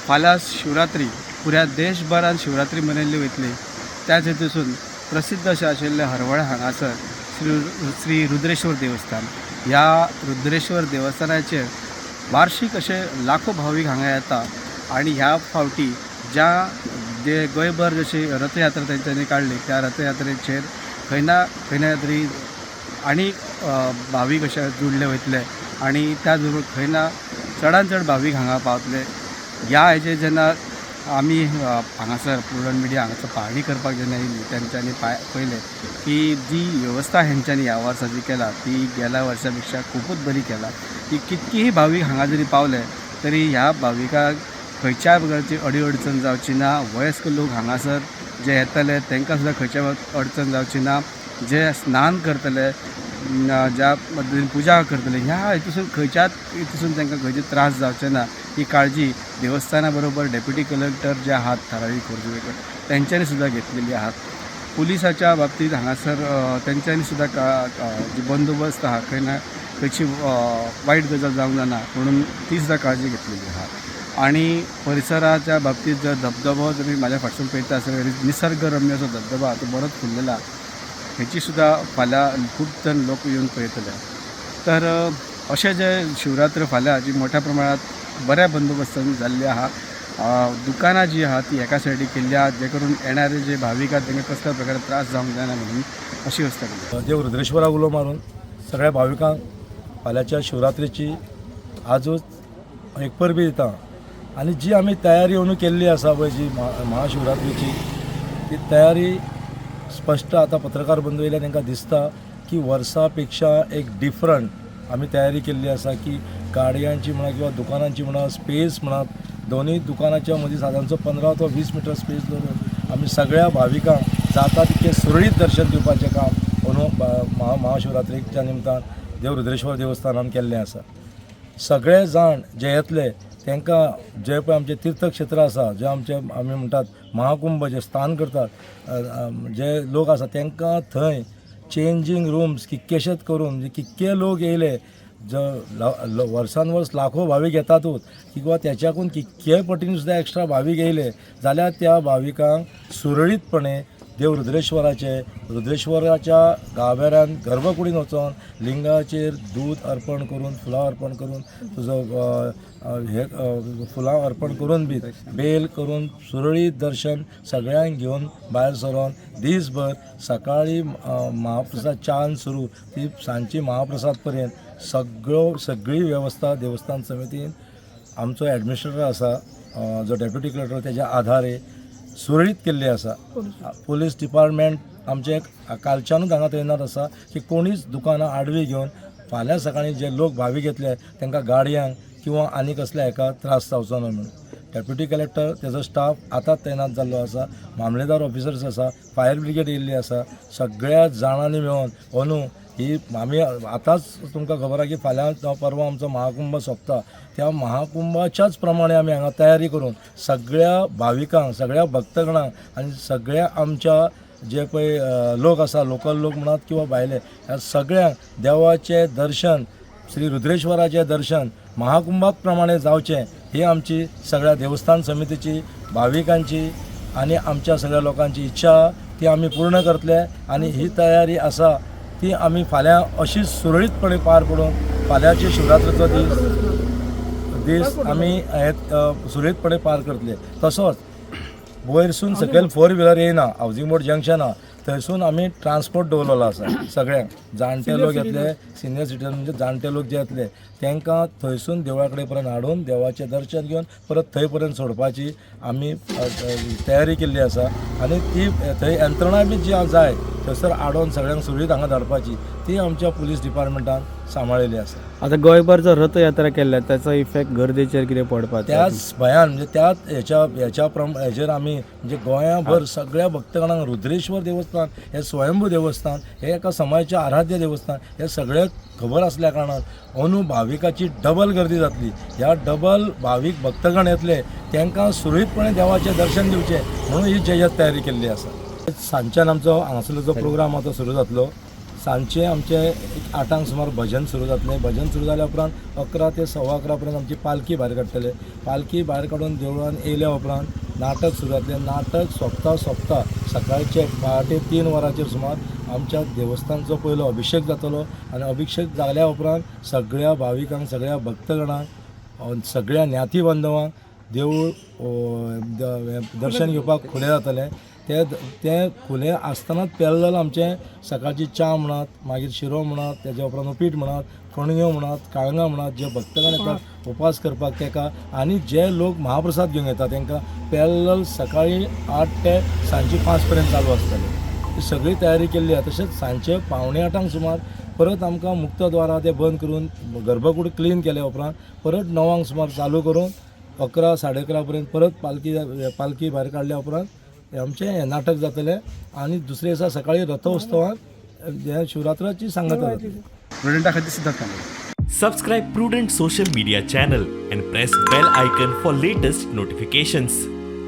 फाल्यां शिवरात्री पुऱ्या देशभरात शिवरात्री मनयल्ली वयतली। त्याच हेतूसून प्रसिद्ध अशें आशिल्लें हरवळे हांगासर श्री रुद्रेश्वर देवस्थान, ह्या रुद्रेश्वर देवस्थानाचेर वार्षिक अशे लाखो भाविक हांगा येता आणि ह्या फावटी ज्या जे गोंयभर जशी रथयात्रा तेंच्यांनी काडली त्या रथयात्रेचेर खंय ना तरी आनी भाविक अशे जुळले वयतले आणि त्याच बरोबर खंय ना चडांत चड भाविक हांगा पावतले। ह्या हेजे जेन्ना आमी हांगासर प्रुडंट मिडिया हांगासर पाहणी करपाक जेन्ना येयली तेंच्यांनी पळयलें की जी वेवस्था हेंच्यांनी ह्या वर्साची केला ती गेल्या वर्सा पेक्षा खूबच बरी केला। की कितकीही भाविक हांगा जरी पावले तरी ह्या भाविकाक खंयच्याय प्रकारची अडचण जावची ना। वयस्क लोक हांगासर जे येतले तांकां सुद्दां खंयच्या अडचण जावची ना। जे स्नान करतले ज्या पद्दतीन पुजा करतले ह्या हेतूसून खंयच्याच हेतूसून तांकां खंयचे त्रास जावचे ना ही काळजी देवस्थाना बरोबर डेप्युटी कलेक्टर जे आहात थारावीक खोर्जुवेकर तेंच्यांनी सुद्दां घेतलेली आहात। पुलिसाच्या बाबतींत हांगासर तेंच्यांनी सुद्दां जी बंदोबस्त आहा खंय ना खंयची वायट गजाल जावंक जायना म्हणून ती सुद्दां काळजी घेतलेली आहा। आणि परिसराच्या बाबतींत जर धबधबो जर म्हाज्या फाटसून पळयता आसल्यार निसर्गरम्य असो धबधबो आहा तो बरोच फुल्लेला, हेची सुद्दां फाल्यां खूब जण लोक येवन पळयतले। तर अशें जे शिवरात्र फाल्यां जी मोठ्या प्रमाणात बऱ्या बंदोबस्तान जाल्ली आहा। दुकानां जी आहा ती एका सायडीक केल्ली आहा जे करून येणारे जे भाविक आहात तांकां कसल्या प्रकारे त्रास जावंक जायना म्हणून अशी वेवस्था केली। देव रुद्रेश्वराक उलो मारून सगळ्या भाविकांक फाल्यांच्या शिवरात्रेची आजूच एक परबी दिता आणि जी आमी तयारी अंदू केल्ली आसा पळय जी महाशिवरात्रेची ती तयारी स्पश्ट आता पत्रकार बंधू येयले तांकां दिसता की वर्सा पेक्षा एक डिफरंट आमी तयारी केल्ली आसा की गाडयांची म्हणा किंवा दुकानांची म्हणा स्पेस म्हणा दोन्ही दुकानाच्या मदीं सादारणचो 15 ते 20 मीटर स्पेस दवरून आमी सगळ्या भाविकांक जाता तितकें सुरळीत दर्शन दिवपाचें काम अंदू महाशिवरात्रेच्या निमतान देव रुद्रेश्वर देवस्थानान केल्लें आसा। सगळे जाण जे येतले तांकां जे पळय आमचे तीर्थक्षेत्र आसा जे आमचे आमी म्हणटात महाकुंभ जे स्थान करतात जे लोक आसा तांकां थंय चेंजींग रूम्स कितकेशेच करून म्हणजे कितके लोक येयले जो वर्सान वर्स लाखो भाविक येतातूच किंवा त्याच्याकून कितके पटीन सुद्दां एक्स्ट्रा भाविक येयले जाल्यार त्या भाविकांक सुरळीतपणे देव रुद्रेश्वराच्या गाभाऱ्यान गर्भकुडीन वचोन लिंगाचेर दूध अर्पण करून फुलां अर्पण करून तुजो हे फुलां अर्पण करून बी बेल करून सुरळीत दर्शन सगळ्यांक घेवन भायर सरोन दीसभर सकाळी महाप्रसाद च्यान सुरू ती सांजची महाप्रसाद पर्यंत सगळी वेवस्था देवस्थान समितीन आमचो एडमिनिस्ट्रेटर आसा जो डेप्युटी कलेक्टर त्याच्या आधारे सुरळीत केल्ली आसा। पुलीस डिपार्टमेंट आमचे कालच्यानूच हांगा तैनात आसा की कोणीच दुकानां आडवी घेवन फाल्यां सकाळीं जे लोक भाविक येतले तांकां गाडयांक किंवा आनी कसल्या हेका त्रास जावचो ना म्हणून डेप्युटी कलेक्टर तेजो स्टाफ आतांच तैनात जाल्लो आसा। मामलेदार ऑफिसर्स आसा, फायर ब्रिगेड येयल्ली आसा। सगळ्या जाणांनी मेळोन अंदू ही आमी आतांच तुमकां खबर आहा की फाल्यां परवा आमचो महाकुंभ सोंपता त्या महाकुंभाच्याच प्रमाणे आमी हांगा तयारी करून सगळ्या भाविकांक सगळ्या भक्तगणांक आनी सगळ्या आमच्या जे पळय लोक आसा लोकल लोक म्हणत किंवा भायले ह्या सगळ्यांक देवाचें दर्शन श्री रुद्रेश्वराचें दर्शन महाकुंभाक प्रमाणे जावचें ही आमची सगळ्या देवस्थान समितीची भाविकांची आनी आमच्या सगळ्या लोकांची इच्छा ती आमी पूर्ण करतले आणि ही तयारी आसा ती आमी फाल्यां अशीच सुरळीतपणे पार पडून फाल्यांचे शिवरात्रेचो दीस आमी हे सुरळीतपणे पार करतले। तसोच वयरसून सकयल 4 व्हिलर येयना हावजींग बोर्ड जंक्शन आहा थंयसून आमी ट्रान्सपोर्ट दवरलेलो आसा सगळ्यांक जाणटे लोक येतले सिनियर सिटीजन म्हणजे जाणटे लोक जे येतले तांकां थंयसून देवळा कडेन पर्यंत हाडून देवाचें दर्शन घेवन परत थंय पर्यंत सोडपाची आमी तयारी केल्ली आसा आनी ती थंय यंत्रणा बी जी जाय थंयसर हाडून सगळ्यांक सुरळीत हांगा धाडपाची ती आमच्या पुलीस डिपार्टमेंटान सांबाळिल्ली आसा। आतां गोंयभर जो रथयात्रा केल्या त्याचो इफेक्ट गर्देचेर कितें पडपाचो त्याच भयान म्हणजे त्याच हेचेर आमी म्हणजे गोंयाभर सगळ्या भक्तगणांक रुद्रेश्वर देवस्थान हे स्वयंभू देवस्थान हे एका समाजाचें आराध्य देवस्थान हे सगळे खबर असल्या कारणान अंदू भाविकाची डबल गर्दी जातली। ह्या डबल भाविक भक्तगण येतले तांकां सुरळीतपणे देवाचें दर्शन दिवचें म्हणून ही जय्यत तयारी केल्ली आसा। सांजच्यान आमचो हांगासरलो जो प्रोग्राम आहा तो सुरू जातलो सांजचे आमचे एक 8 सुमार भजन सुरू जातलें. भजन सुरू जाल्या उपरांत 11 ते 11:15 पर्यंत आमची पालखी भायर काडटले. पालखी भायर काडून देवळान येयल्या उपरांत नाटक सुरू जातलें. नाटक सोंपता सकाळचे पहाटे 3 वरांचेर सुमार आमच्या देवस्थानचो पयलो अभिषेक जातलो आनी अभिषेक जाल्या उपरांत सगळ्या भाविकांक, सगळ्या भक्तगणांक, सगळ्या ज्ञाती बांधवांक देवूळ दर्शन घेवपाक खुलें जातलें. तें खुलें आसतनाच पेल्लल आमचें सकाळची च्या म्हणत, मागीर शिरो म्हणत, तेज्या उपरांत उपीट म्हणत, कणग्यो म्हणत, काळंगां म्हणत, जे भक्तगण येतात उपास करपाक तेका आनी जे लोक महाप्रसाद घेवन येतात तांकां पेल्लल सकाळी 8 ते सांजची 5 पर्यंत चालू आसतलें. ही सगळी तयारी केल्ली आसा. तशेंच सांजचे 7:45 सुमार परत आमकां मुक्तद्वारा ते बंद करून गर्भकूड क्लीन केल्या उपरांत परत 9 सुमार चालू करून 11, 11:30 पर्यंत परत पालखी भायर काडल्या उपरांत आमचें नाटक जातलें आनी दुसरे दिसा सकाळी रथोत्सवाक शिवरात्राची सांगता जातली. प्रुडंटा खातीर Siddharth Kamble. Subscribe Prudent social media channel and press bell icon for latest notifications.